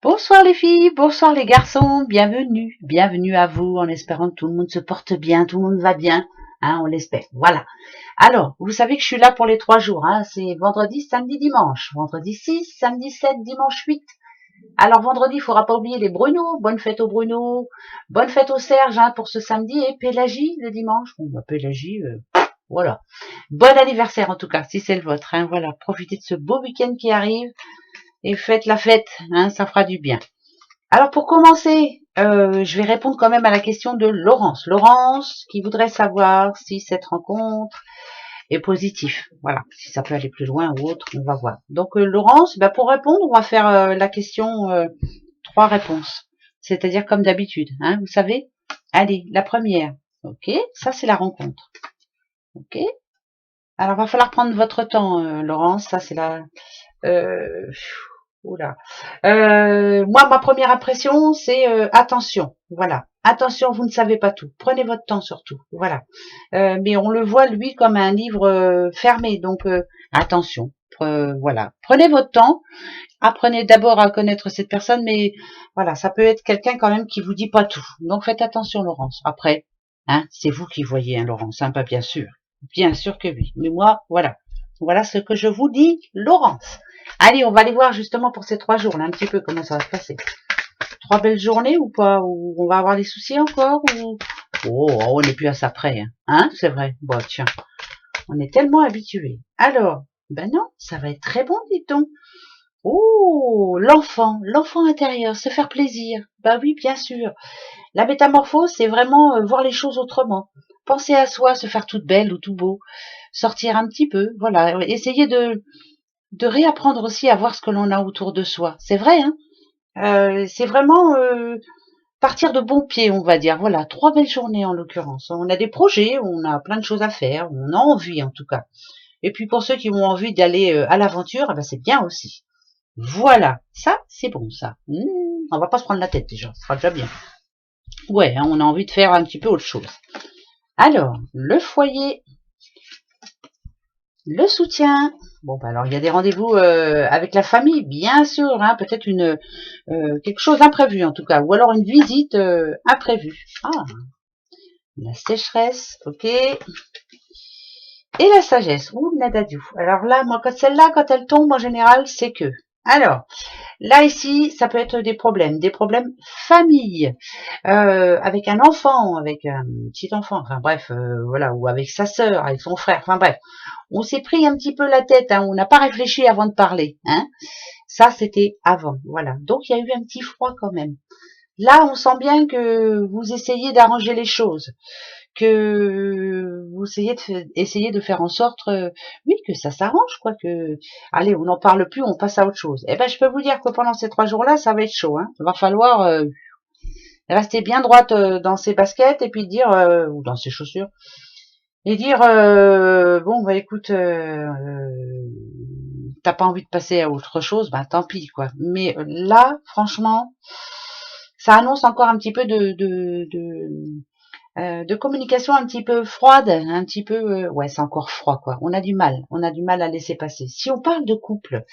Bonsoir les filles, bonsoir les garçons, bienvenue à vous, en espérant que tout le monde se porte bien, tout le monde va bien, hein, on l'espère, voilà. Alors, vous savez que je suis là pour les 3 jours, hein, c'est vendredi, samedi, dimanche, vendredi 6, samedi 7, dimanche 8. Alors vendredi, il faudra pas oublier les Bruno, bonne fête aux Bruno, bonne fête au Serge, hein, pour ce samedi, et Pélagie le dimanche, bon bah Pélagie, voilà. Bon anniversaire en tout cas, si c'est le vôtre, hein, voilà, profitez de ce beau week-end qui arrive, et faites la fête, hein, ça fera du bien. Alors pour commencer, je vais répondre quand même à la question de Laurence. Laurence qui voudrait savoir si cette rencontre est positive. Voilà, si ça peut aller plus loin ou autre, on va voir. Donc Laurence, pour répondre, on va faire la question 3 réponses. C'est-à-dire comme d'habitude, hein, vous savez. Allez, la première. Ok, ça c'est la rencontre. Ok. Alors va falloir prendre votre temps, Laurence. Ça c'est la... Oula. Moi, ma première impression, c'est attention. Voilà. Attention, vous ne savez pas tout. Prenez votre temps surtout. Voilà. Mais on le voit, lui, comme un livre fermé. Donc, attention. Voilà. Prenez votre temps. Apprenez d'abord à connaître cette personne. Mais voilà, ça peut être quelqu'un quand même qui vous dit pas tout. Donc, faites attention, Laurence. Après, hein, c'est vous qui voyez, hein, Laurence. Hein, pas bien sûr. Bien sûr que oui. Mais moi, voilà. Voilà ce que je vous dis, Laurence. Allez, on va aller voir justement pour ces 3 jours, là, un petit peu comment ça va se passer. 3 belles journées ou pas? Ou on va avoir des soucis encore ou... Oh, on n'est plus à ça près, hein, hein, c'est vrai. Bon, tiens, on est tellement habitués. Alors, ben non, ça va être très bon, dit-on. Oh, l'enfant intérieur, se faire plaisir. Bah oui, bien sûr. La métamorphose, c'est vraiment voir les choses autrement. Penser à soi, se faire toute belle ou tout beau. Sortir un petit peu, voilà. Essayer de réapprendre aussi à voir ce que l'on a autour de soi. C'est vrai, hein, c'est vraiment partir de bon pied, on va dire. Voilà, 3 belles journées en l'occurrence. On a des projets, on a plein de choses à faire, on a envie en tout cas. Et puis pour ceux qui ont envie d'aller à l'aventure, c'est bien aussi. Voilà, ça c'est bon ça. On va pas se prendre la tête déjà, ce sera déjà bien. Ouais, hein, on a envie de faire un petit peu autre chose. Alors, le foyer, le soutien. Bon, alors il y a des rendez-vous avec la famille, bien sûr, hein, peut-être quelque chose d'imprévu en tout cas, ou alors une visite imprévue. Ah, la sécheresse, ok. Et la sagesse, ouh, nadadou. Alors là, moi, celle-là, quand elle tombe, en général, c'est que. Alors, là, ici, ça peut être des problèmes famille, avec un enfant, avec un petit enfant, enfin bref, voilà, ou avec sa sœur, avec son frère, enfin bref. On s'est pris un petit peu la tête, hein, on n'a pas réfléchi avant de parler, hein. Ça, c'était avant, voilà. Donc, il y a eu un petit froid quand même. Là, on sent bien que vous essayez d'arranger les choses, que vous essayez de faire en sorte, oui, que ça s'arrange, quoi, que, allez, on n'en parle plus, on passe à autre chose. Eh ben, je peux vous dire que pendant ces 3 jours-là, ça va être chaud, hein. Il va falloir rester bien droite dans ses baskets et puis dire, ou dans ses chaussures, et dire, bon, écoute, t'as pas envie de passer à autre chose, tant pis, quoi. Mais là, franchement, ça annonce encore un petit peu de communication un petit peu froide, un petit peu, ouais, c'est encore froid, quoi. On a du mal à laisser passer. Si on parle de couple,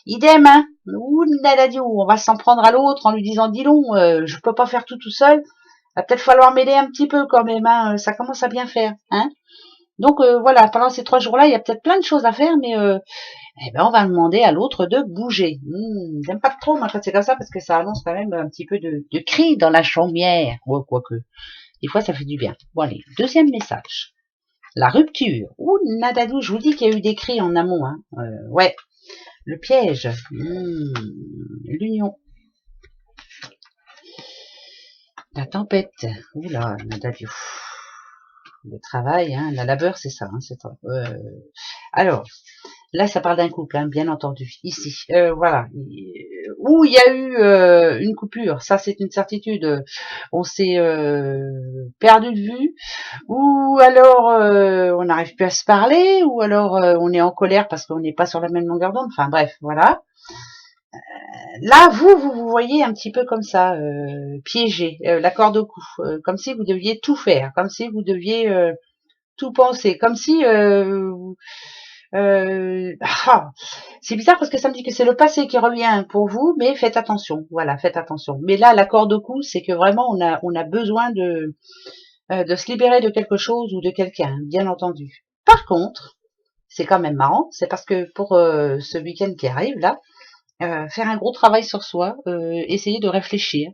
idem, hein, on va s'en prendre à l'autre en lui disant, dis donc, je peux pas faire tout seul, va peut-être falloir m'aider un petit peu quand même, hein, ça commence à bien faire, hein. Donc voilà, pendant ces 3 jours-là, il y a peut-être plein de choses à faire, mais on va demander à l'autre de bouger. J'aime pas trop moi quand c'est comme ça parce que ça annonce quand même un petit peu de cri dans la chaumière. Ouais, quoique. Des fois, ça fait du bien. Bon allez, deuxième message. La rupture. Ouh, nadadou, je vous dis qu'il y a eu des cris en amont. Hein. Ouais. Le piège. L'union. La tempête. Oula, nadadou. Le travail, hein, la labeur, c'est ça. Hein, c'est ça. Alors, là, ça parle d'un couple, hein, bien entendu. Ici, voilà. Où il y a eu une coupure, ça c'est une certitude. On s'est perdu de vue, ou alors on n'arrive plus à se parler, ou alors on est en colère parce qu'on n'est pas sur la même longueur d'onde. Enfin bref, voilà. Là, vous voyez un petit peu comme ça, piégé, la corde au cou, comme si vous deviez tout faire, comme si vous deviez tout penser, comme si C'est bizarre parce que ça me dit que c'est le passé qui revient pour vous, mais faites attention. Voilà, faites attention. Mais là, la corde au cou, c'est que vraiment on a besoin de se libérer de quelque chose ou de quelqu'un, bien entendu. Par contre, c'est quand même marrant, c'est parce que pour ce week-end qui arrive là, faire un gros travail sur soi, essayer de réfléchir.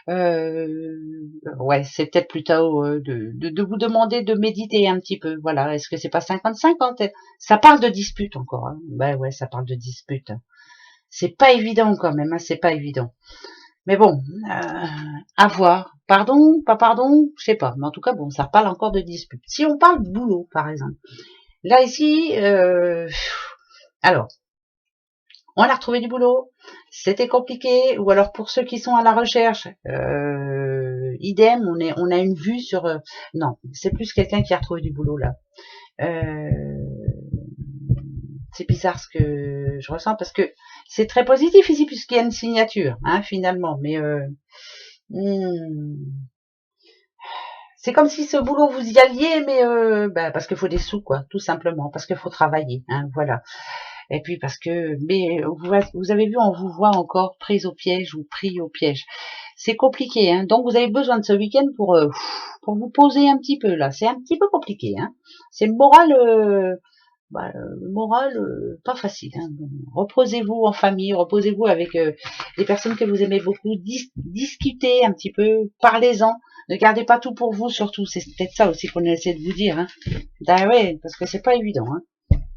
Ouais, c'est peut-être plutôt de vous demander de méditer un petit peu. Voilà, est-ce que c'est pas 50-50? Ça parle de dispute encore. Hein. Ouais, ça parle de dispute. C'est pas évident quand même, hein, c'est pas évident. Mais bon, à voir. Pardon, pas pardon, je sais pas. Mais en tout cas, bon, ça parle encore de dispute. Si on parle boulot, par exemple. Là, ici, alors, on a retrouvé du boulot, c'était compliqué, ou alors pour ceux qui sont à la recherche, idem, on a une vue sur... non, c'est plus quelqu'un qui a retrouvé du boulot là. C'est bizarre ce que je ressens, parce que c'est très positif ici, puisqu'il y a une signature, hein, finalement, mais... c'est comme si ce boulot vous y alliez, mais parce qu'il faut des sous, quoi, tout simplement, parce qu'il faut travailler, hein, voilà. Et puis parce que, mais vous avez vu, on vous voit encore prise au piège ou pris au piège. C'est compliqué, hein. Donc vous avez besoin de ce week-end pour vous poser un petit peu là. C'est un petit peu compliqué, hein. C'est le moral, pas facile. Hein. Reposez-vous en famille, reposez-vous avec des personnes que vous aimez beaucoup, discutez un petit peu, parlez-en. Ne gardez pas tout pour vous, surtout. C'est peut-être ça aussi qu'on essaie de vous dire. Hein. Ben ouais, parce que c'est pas évident. Hein.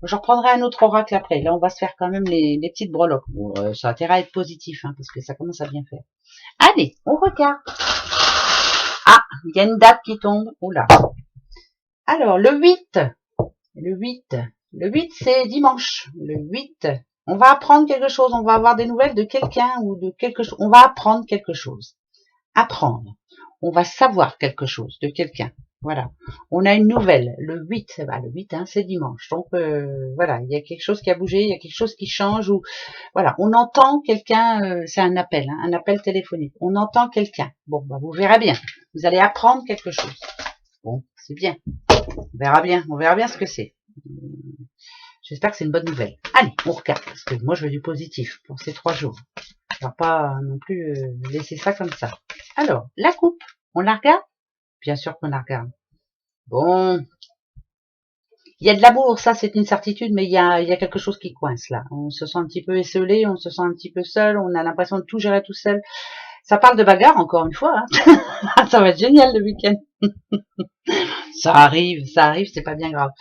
Je reprendrai un autre oracle après. Là, on va se faire quand même les petites breloques. Bon, ça a intérêt à être positif, hein, parce que ça commence à bien faire. Allez, on regarde. Ah, il y a une date qui tombe. Oula. Alors, le 8. Le 8. Le 8, c'est dimanche. Le 8. On va apprendre quelque chose. On va avoir des nouvelles de quelqu'un ou de quelque chose. On va apprendre quelque chose. Apprendre. On va savoir quelque chose de quelqu'un. Voilà. On a une nouvelle. Le 8, le 8, hein, c'est dimanche. Donc, voilà, il y a quelque chose qui a bougé, il y a quelque chose qui change. Ou voilà, on entend quelqu'un, c'est un appel, hein, un appel téléphonique. On entend quelqu'un. Bon, vous verrez bien. Vous allez apprendre quelque chose. Bon, c'est bien. On verra bien ce que c'est. J'espère que c'est une bonne nouvelle. Allez, on regarde, parce que moi je veux du positif pour ces 3 jours. On va pas non plus laisser ça comme ça. Alors, la coupe, on la regarde? Bien sûr qu'on la regarde. Bon, il y a de l'amour, ça c'est une certitude, mais il y a quelque chose qui coince là. On se sent un petit peu esselé, on se sent un petit peu seul, on a l'impression de tout gérer tout seul. Ça parle de bagarre encore une fois. Hein. Ça va être génial le week-end. Ça arrive, c'est pas bien grave.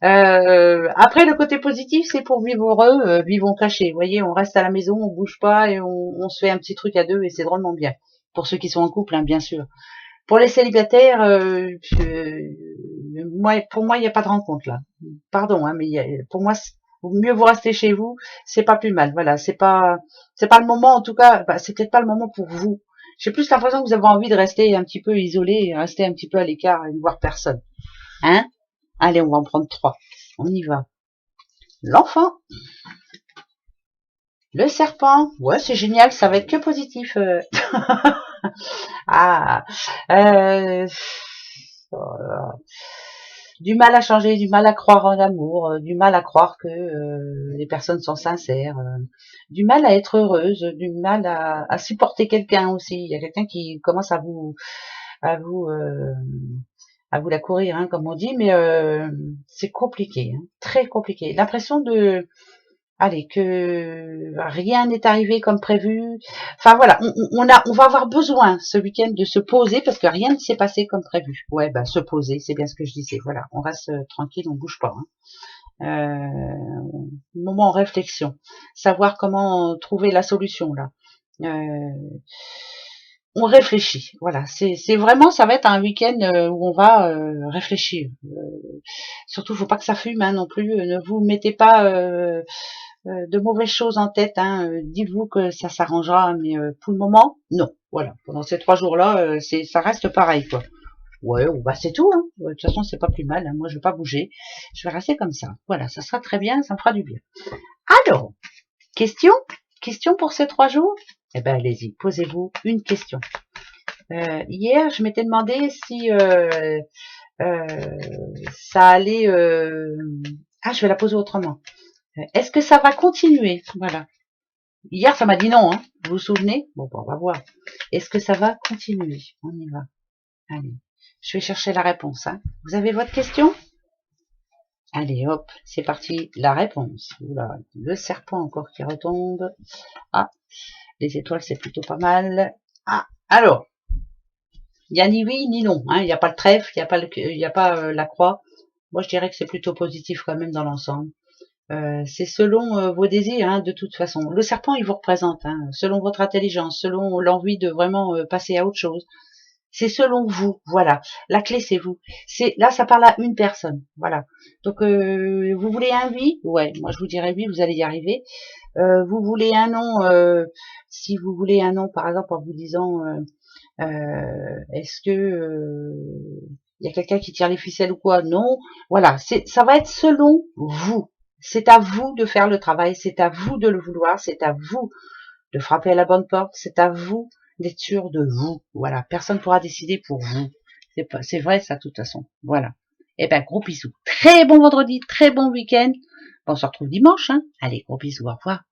Après, le côté positif, c'est pour vivre heureux, vivons cachés. Vous voyez, on reste à la maison, on bouge pas et on se fait un petit truc à deux et c'est drôlement bien. Pour ceux qui sont en couple, hein, bien sûr. Pour les célibataires, pour moi, il n'y a pas de rencontre là. Pardon, hein, mais pour moi, mieux vous restez chez vous, c'est pas plus mal. Voilà, c'est pas le moment, en tout cas, c'est peut-être pas le moment pour vous. J'ai plus l'impression que vous avez envie de rester un petit peu isolé, rester un petit peu à l'écart et ne voir personne. Hein? Allez, on va en prendre 3. On y va. L'enfant. Le serpent. Ouais, c'est génial, ça va être que positif. Ah. Du mal à changer, du mal à croire en l'amour, du mal à croire que les personnes sont sincères, du mal à être heureuse, du mal à supporter quelqu'un aussi. Il y a quelqu'un qui commence à vous à vous la courir, hein, comme on dit, mais c'est compliqué, hein, très compliqué. L'impression de allez, que rien n'est arrivé comme prévu. Enfin voilà, on va avoir besoin ce week-end de se poser parce que rien ne s'est passé comme prévu. Ouais, se poser, c'est bien ce que je disais. Voilà, on reste tranquille, on bouge pas. Hein. Moment en réflexion, savoir comment trouver la solution là. On réfléchit. Voilà, c'est vraiment, ça va être un week-end où on va réfléchir. Surtout, faut pas que ça fume hein, non plus. Ne vous mettez pas de mauvaises choses en tête. Hein. Dites-vous que ça s'arrangera, mais pour le moment, non. Voilà, pendant ces 3 jours-là, ça reste pareil, quoi. Ouais, c'est tout. Hein. De toute façon, c'est pas plus mal. Hein. Moi, je vais pas bouger. Je vais rester comme ça. Voilà, ça sera très bien, ça me fera du bien. Alors, question pour ces 3 jours. Eh ben, allez-y, posez-vous une question. Hier, je m'étais demandé si ça allait Ah, je vais la poser autrement. Est-ce que ça va continuer? Voilà. Hier, ça m'a dit non, hein. Vous vous souvenez? Bon, on va voir. Est-ce que ça va continuer? On y va. Allez, je vais chercher la réponse. Hein. Vous avez votre question? Allez, hop, c'est parti. La réponse. Oula, le serpent encore qui retombe. Ah, les étoiles, c'est plutôt pas mal. Ah, alors, il n'y a ni oui ni non. Hein. Il n'y a pas le trèfle, il n'y a pas la croix. Moi, je dirais que c'est plutôt positif quand même dans l'ensemble. C'est selon vos désirs, hein, de toute façon. Le serpent, il vous représente, hein, selon votre intelligence, selon l'envie de vraiment passer à autre chose. C'est selon vous, voilà. La clé, c'est vous. Là, ça parle à une personne, voilà. Donc, vous voulez un oui? Ouais, moi je vous dirais oui, vous allez y arriver. Vous voulez un non? Si vous voulez un non, par exemple, en vous disant, est-ce que il y a quelqu'un qui tire les ficelles ou quoi? Non. Voilà, ça va être selon vous. C'est à vous de faire le travail, c'est à vous de le vouloir, c'est à vous de frapper à la bonne porte, c'est à vous d'être sûr de vous. Voilà, personne ne pourra décider pour vous. C'est vrai ça de toute façon. Voilà. Eh ben gros bisous. Très bon vendredi, très bon week-end. On se retrouve dimanche. Hein. Allez, gros bisous, au revoir.